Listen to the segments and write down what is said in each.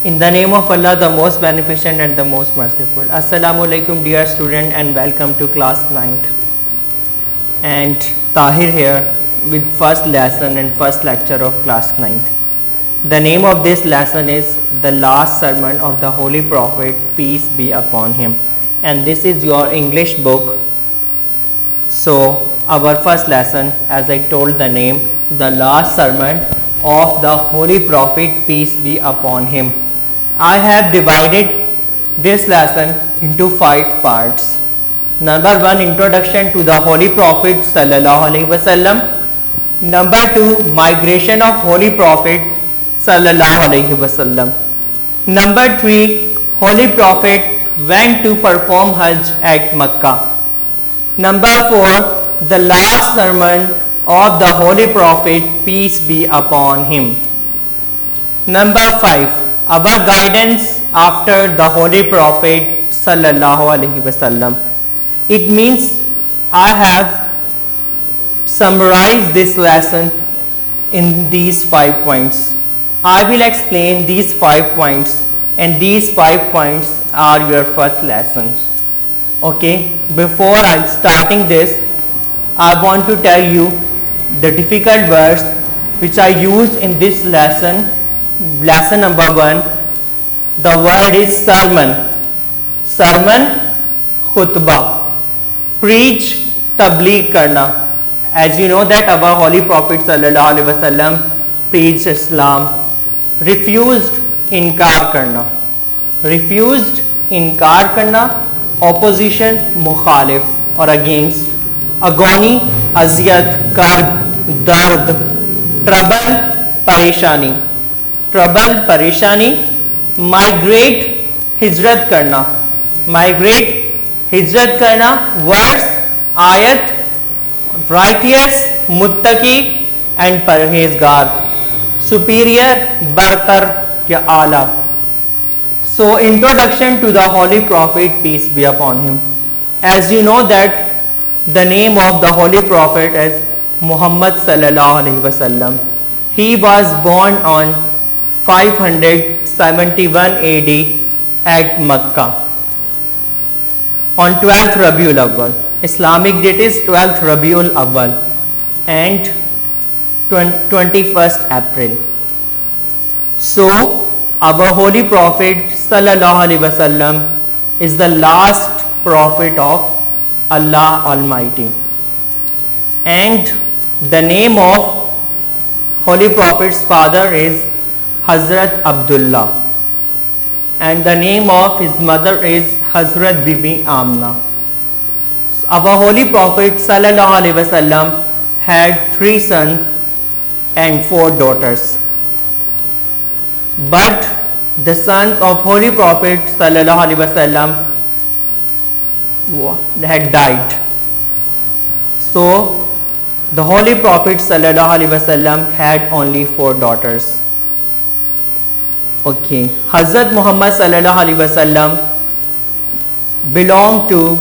In the name of Allah, the most beneficent and the most merciful. Assalamu alaikum, dear student, and welcome to class 9th. And Tahir here with first lesson and first lecture of class 9th. The name of this lesson is The Last Sermon of the Holy Prophet, peace be upon him. And this is your English book. So our first lesson, as I told the name, The Last Sermon of the Holy Prophet, peace be upon him. I have divided this lesson into 5 parts. Number 1, introduction to the Holy Prophet sallallahu alaihi wasallam. Number 2, migration of Holy Prophet sallallahu alaihi wasallam. Number 3, Holy Prophet went to perform Hajj at Makkah. Number 4, the last sermon of the Holy Prophet, peace be upon him. Number 5, our guidance after the Holy Prophet sallallahu alaihi wasallam. It means I have summarized this lesson in these 5 points. I will explain these 5 points, and these 5 points are your first lessons. Okay, before I'm starting this, I want to tell you the difficult words which I use in this lesson. Lesson number 1, the word is sermon. Sermon, khutbah. Preach, tabligh karna. As you know that our Holy Prophet sallallahu alaihi wasallam preached Islam. Refused, inkar karna. Refused, inkar karna. Opposition, mukhalif or against. Agony, aziyat, karb, dard. Trouble, pareshani. Trouble, pareshani. Migrate, hijrat karna. Migrate, hijrat karna. Words, ayat, righteous, muttaqi and parhezgar. Superior, bartar ya ala. So introduction to the Holy Prophet, peace be upon him. As you know that the name of the Holy Prophet is Muhammad sallallahu alaihi wasallam. He was born on 571 AD at Makkah on 12th Rabiul Awwal. Islamic date is 12th Rabiul Awwal and 21st April. So our Holy Prophet sallallahu alaihi wasallam is the last prophet of Allah Almighty, and the name of Holy Prophet's father is Hazrat Abdullah, and the name of his mother is Hazrat Bibi Amna. So our Holy Prophet sallallahu alaihi wasallam had 3 sons and 4 daughters. But the sons of Holy Prophet sallallahu alaihi wasallam had died. So the Holy Prophet sallallahu alaihi wasallam had only 4 daughters. Okay, Hazrat Muhammad sallallahu alaihi wasallam belonged to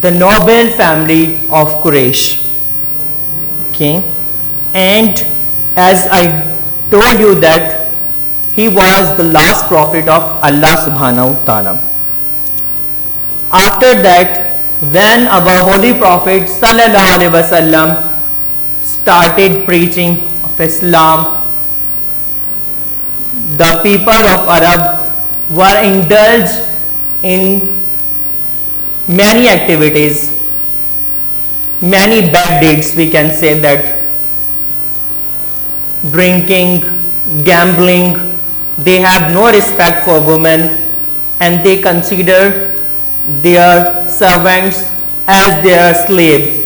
the noble family of Quraysh. Okay, and as I told you that he was the last prophet of Allah subhanahu wa ta'ala. After that, when our Holy Prophet sallallahu alaihi wasallam started preaching of Islam, the people of Arab were indulged in many activities, many bad deeds, we can say that. Drinking, gambling, they have no respect for women, and they consider their servants as their slaves.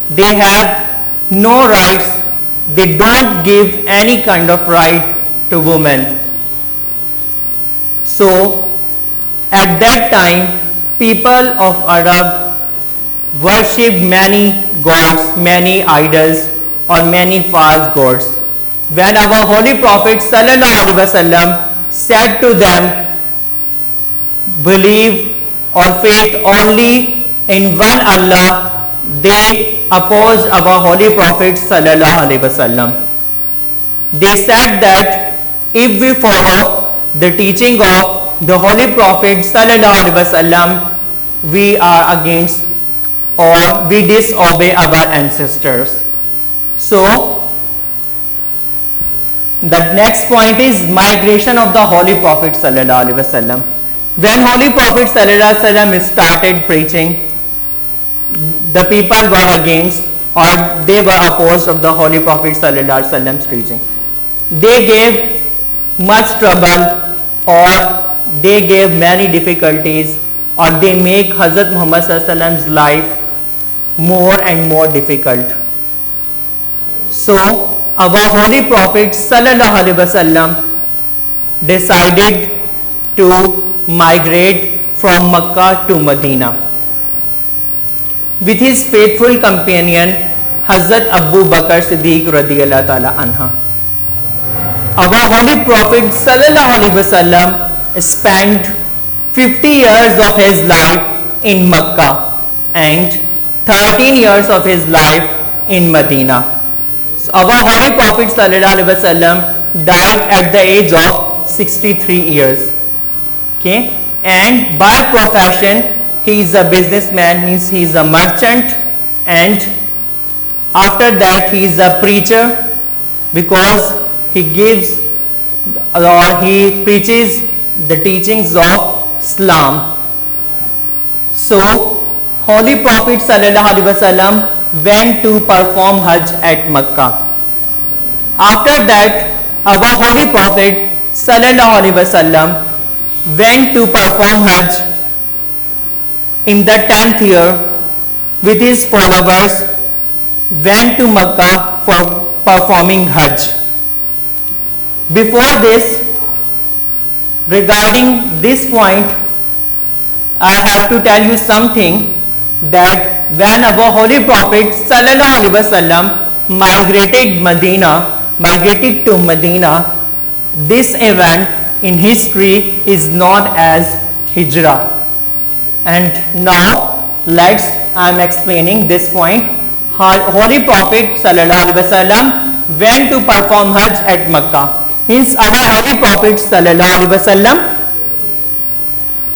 They have no rights. They don't give any kind of right to women. So at that time, people of Arab worshipped many gods, many idols, or many false gods. When our Holy Prophet sallallahu alaihi wasallam said to them, believe or faith only in one Allah, they opposed our Holy Prophet sallallahu alaihi wasallam. They said that if we follow the teaching of the Holy Prophet sallallahu alaihi wasallam, we are against or we disobey our ancestors. So the next point is migration of the Holy Prophet sallallahu alaihi wasallam. When Holy Prophet sallallahu alaihi wasallam started preaching, the people were against or they were opposed of the Holy Prophet sallallahu alaihi wasallam's preaching. They gave much trouble or they gave many difficulties or they make Hazrat Muhammad sallallahu alaihi wasallam's life more and more difficult. So our Holy Prophet sallallahu alaihi wasallam decided to migrate from Makkah to Medina with his faithful companion Hazrat Abu Bakr Siddiq radiyallahu ta'ala anha. Our Holy Prophet sallallahu alaihi wasallam spent 50 years of his life in Makkah and 13 years of his life in Medina. So our Holy Prophet sallallahu alaihi wasallam died at the age of 63 years. Okay, and by profession he is a businessman, means he is a merchant, and after that he is a preacher because he gives or he preaches the teachings of Islam. So Holy Prophet sallallahu alaihi wasallam went to perform Hajj at Makkah. After that our Holy Prophet sallallahu alaihi wasallam went to perform Hajj in the 10th year with his followers, went to Makkah for performing Hajj. Before this, regarding this point, I have to tell you something, that when our Holy Prophet sallallahu alaihi wasallam migrated to Medina, this event in history is known as Hijrah. And now I am explaining this point. Holy Prophet sallallahu alaihi wasallam went to perform Hajj at Makkah. Means our Holy Prophet sallallahu alaihi wasallam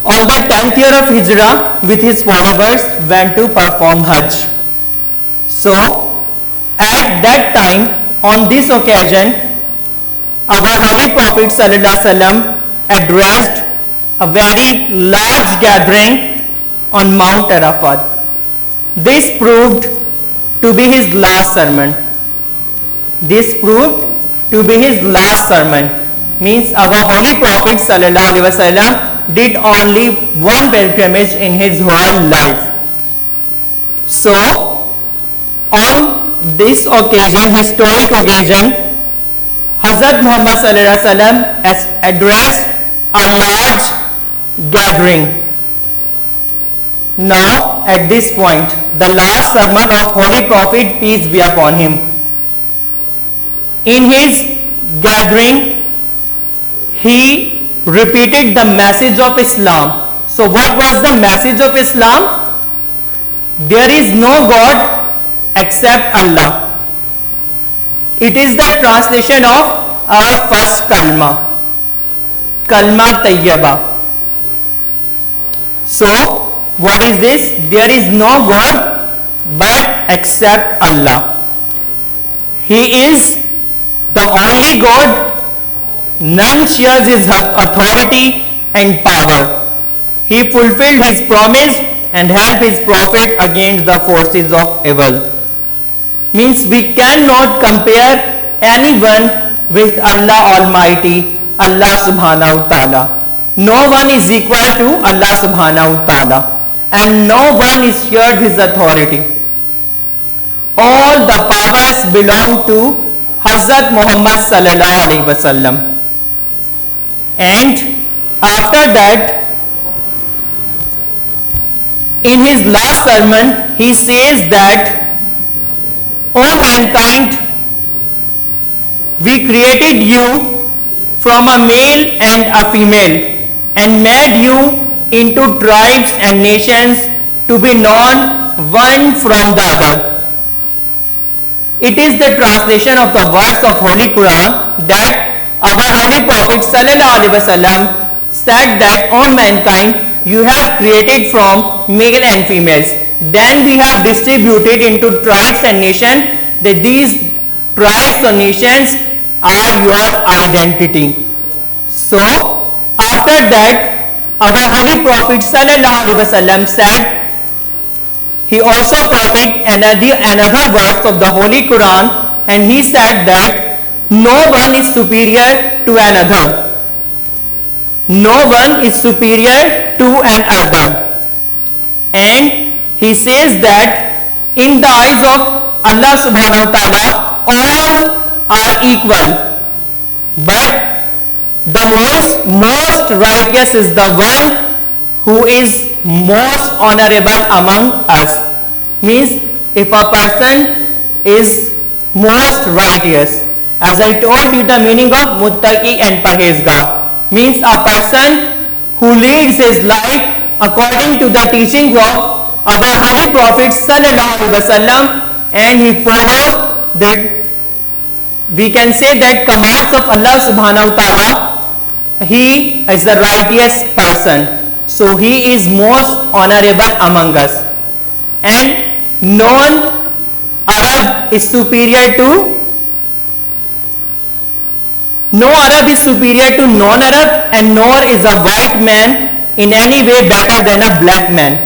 on the 10th year of Hijrah with his followers went to perform Hajj. So at that time, on this occasion, our Holy Prophet sallallahu alaihi wasallam addressed a very large gathering on Mount Arafat. This proved to be his last sermon. Means our Holy Prophet sallallahu alaihi wasallam did only one pilgrimage in his whole life. So on this occasion, historic occasion, Hazrat Muhammad sallallahu alaihi wasallam has addressed a large gathering. Now at this point, the last sermon of Holy Prophet, peace be upon him. In his gathering, he repeated the message of Islam. So what was the message of Islam? There is no God except Allah. It is the translation of our first kalma tayyaba. So what is this? There is no God but except Allah. He is the only God. None shares his authority and power. He fulfilled his promise and helped his prophet against the forces of evil. Means we cannot compare anyone with Allah Almighty, Allah Subhanahu wa Ta'ala. No one is equal to Allah Subhanahu wa Ta'ala, and no one is shared his authority. All the powers belong to Hazrat Muhammad sallallahu alaihi wasallam. And after that, in his last sermon, he says that, O mankind, we created you from a male and a female and made you into tribes and nations to be known one from the other. It is the translation of the verse of Holy Quran that our Holy Prophet Sallallahu Alaihi Wasallam said that on mankind you have created from male and females. Then we have distributed into tribes and nations, that these tribes or nations are your identity. So after that, our Holy Prophet Sallallahu Alaihi Wasallam said, he also quoted another verse of the Holy Quran, and he said that no one is superior to another. No one is superior to another. And he says that in the eyes of Allah subhanahu wa ta'ala, all are equal. But the most righteous is the one who is most honorable among us. Means if a person is most righteous, as I told you the meaning of muttaqi and parhezgar, means a person who leads his life according to the teachings of our Holy Prophet Sallallahu Alaihi Wasallam, and he follows that, we can say that, commands of Allah Subhanahu Wa Ta'ala, he is the righteous person. So he is most honorable among us. And non-Arab is superior to no Arab is superior to non-Arab, and nor is a white man in any way better than a black man.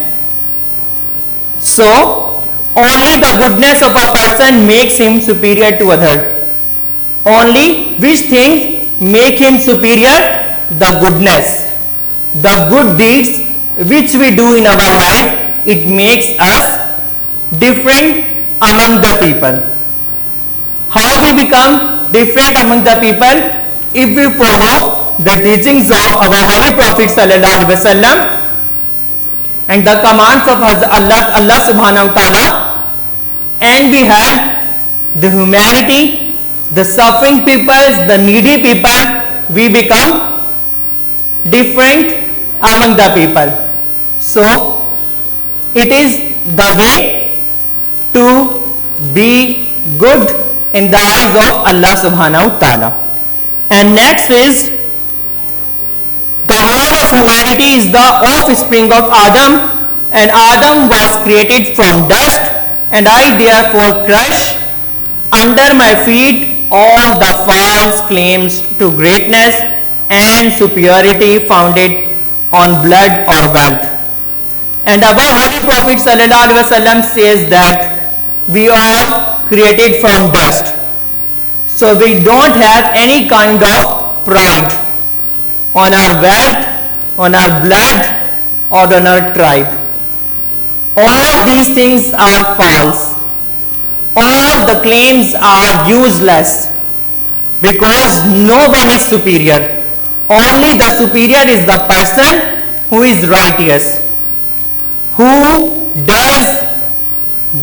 So only the goodness of a person makes him superior to other. Only which things make him superior? The goodness. The good deeds which we do in our life, it makes us different among the people. How we become different among the people? If we follow the teachings of our Holy Prophet Sallallahu Alaihi Wasallam and the commands of Allah Subhanahu Wa Ta'ala, and we have the humanity, the suffering people, the needy people, we become different among the people. So it is the way to be good in the eyes of Allah Subhanahu Wa Ta'ala. And next is, the whole of humanity is the offspring of Adam, and Adam was created from dust, and I therefore crush under my feet all the false claims to greatness and superiority founded on blood or wealth. And our Holy Prophet Sallallahu Alaihi Wasallam says that we are created from dust. So we don't have any kind of pride on our wealth, on our blood, or on our tribe. All these things are false. All the claims are useless, because no one is superior. Only the superior is the person who is righteous, who does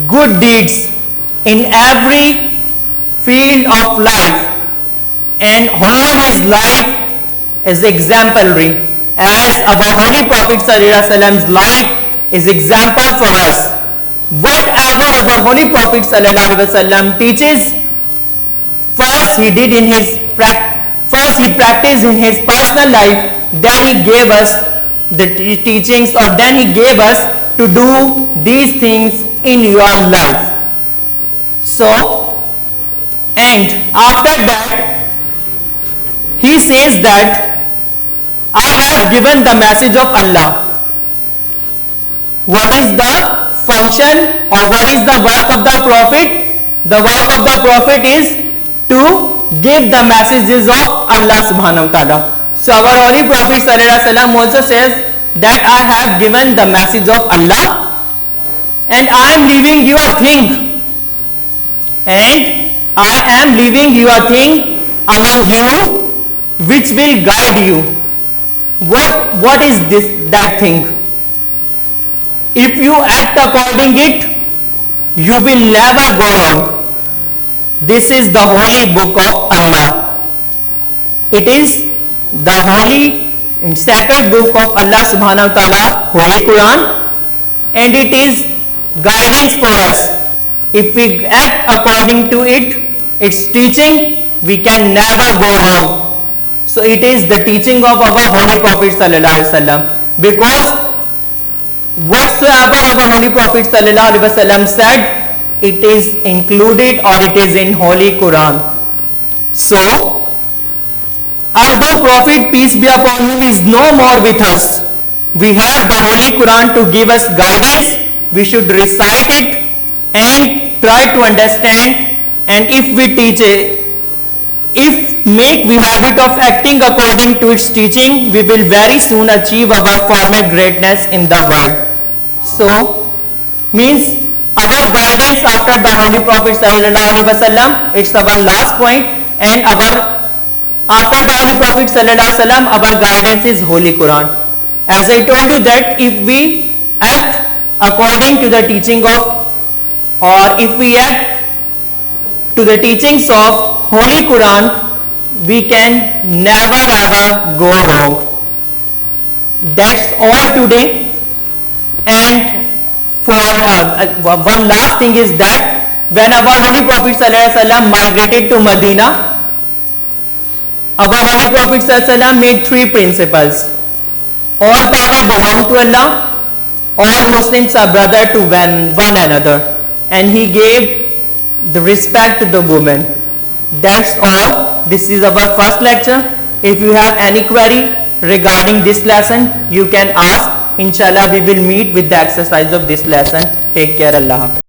good deeds in every field of life, and whole his life is exemplary, as our Holy Prophet Sallallahu Alaihi Wasallam's life is example for us. Whatever our Holy Prophet Sallallahu Alaihi Wasallam teaches, first he practiced in his personal life, then he gave us the teachings, or then he gave us to do these things in your life. So, and after that, he says that I have given the message of Allah. What is the function, or what is the work of the Prophet? The work of the Prophet is to give the messages of Allah Subhanahu Wa Ta'ala. So our Holy Prophet Sallallahu Alaihi Wasallam also says that I have given the message of Allah, and I am leaving you a thing, and I am leaving you a thing among you which will guide you. What is that thing? If you act according it, you will never go wrong. This is the holy book of Allah. It is the holy and sacred book of Allah Subhanahu Wa Ta'ala, Holy Quran, and it is guidance for us. If we act according to it, its teaching, we can never go wrong. So it is the teaching of our Holy Prophet sallallahu alaihi wasallam, because whatsoever our Holy Prophet sallallahu alaihi wasallam said, it is included or it is in Holy Quran. So although Prophet peace be upon him is no more with us, we have the Holy Quran to give us guidance. We should recite it and try to understand, and if we teach it, if make we habit of acting according to its teaching, we will very soon achieve our former greatness in the world. So means our guidance after the Holy Prophet sallallahu alaihi wasallam, it's our last point, and our after the Holy Prophet sallallahu alaihi wasallam, our guidance is Holy Quran. As I told you that if we act according to the teaching of, or if we act to the teachings of Holy Quran, we can never ever go wrong. That's all today. And for one last thing is that when our Holy Prophet sallallahu alaihi wasallam migrated to Medina, our Holy Prophet sallallahu alaihi wasallam made three principles. All power belong to Allah, all Muslims are brother to one another, and he gave the respect to the woman. That's all. This is our first lecture. If you have any query regarding this lesson, you can ask. Inshallah, we will meet with the exercise of this lesson. Take care. Allah Hafiz.